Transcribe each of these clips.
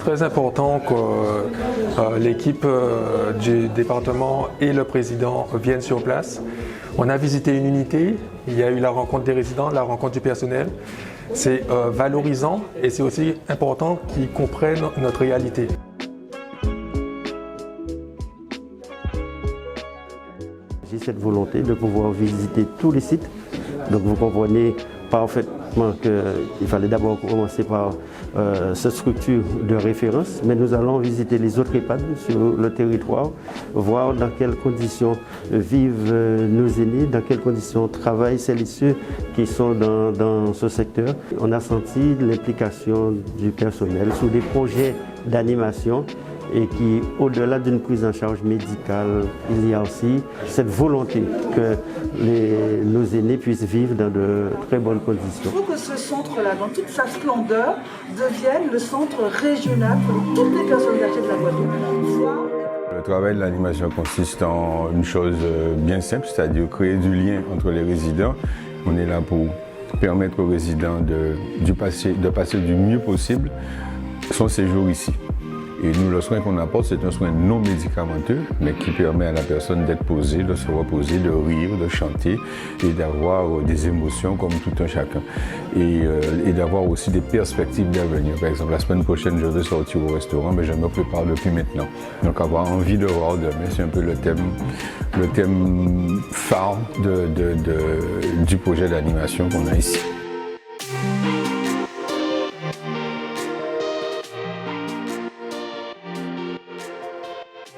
très important que l'équipe du département et le président viennent sur place. On a visité une unité, il y a eu la rencontre des résidents, la rencontre du personnel. C'est valorisant et c'est aussi important qu'ils comprennent notre réalité. J'ai cette volonté de pouvoir visiter tous les sites. Donc vous comprenez parfaitement qu'il fallait d'abord commencer par cette structure de référence, mais nous allons visiter les autres EHPAD sur le territoire, voir dans quelles conditions vivent nos aînés, dans quelles conditions travaillent celles et ceux qui sont dans ce secteur. On a senti l'implication du personnel sur des projets d'animation et qui, au-delà d'une prise en charge médicale, il y a aussi cette volonté que nos aînés puissent vivre dans de très bonnes conditions. Il faut que ce centre-là, dans toute sa splendeur, devienne le centre régional pour toutes les personnes âgées de la Guadeloupe. Le travail de l'animation consiste en une chose bien simple, c'est-à-dire créer du lien entre les résidents. On est là pour permettre aux résidents de passer du mieux possible son séjour ici. Et nous, le soin qu'on apporte, c'est un soin non médicamenteux, mais qui permet à la personne d'être posée, de se reposer, de rire, de chanter et d'avoir des émotions comme tout un chacun. Et d'avoir aussi des perspectives d'avenir. Par exemple, la semaine prochaine, je vais sortir au restaurant, mais je me prépare depuis maintenant. Donc avoir envie de voir demain, c'est un peu le thème phare du projet d'animation qu'on a ici.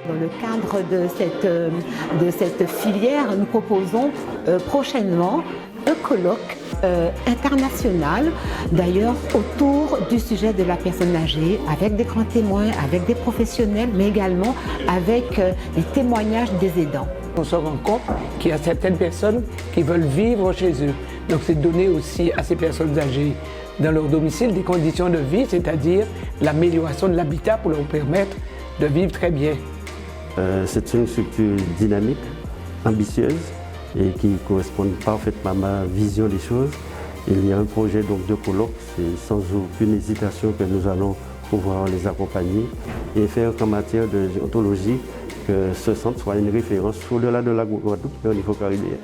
Dans le cadre de cette filière, nous proposons prochainement un colloque international, d'ailleurs autour du sujet de la personne âgée, avec des grands témoins, avec des professionnels, mais également avec les témoignages des aidants. On se rend compte qu'il y a certaines personnes qui veulent vivre chez eux. Donc c'est donner aussi à ces personnes âgées dans leur domicile des conditions de vie, c'est-à-dire l'amélioration de l'habitat pour leur permettre de vivre très bien. C'est une structure dynamique, ambitieuse et qui correspond parfaitement à ma vision des choses. Il y a un projet donc, de colloque, c'est sans aucune hésitation que nous allons pouvoir les accompagner et faire qu'en matière de géontologie, que ce centre soit une référence au-delà de la Guadeloupe et au niveau caribéen.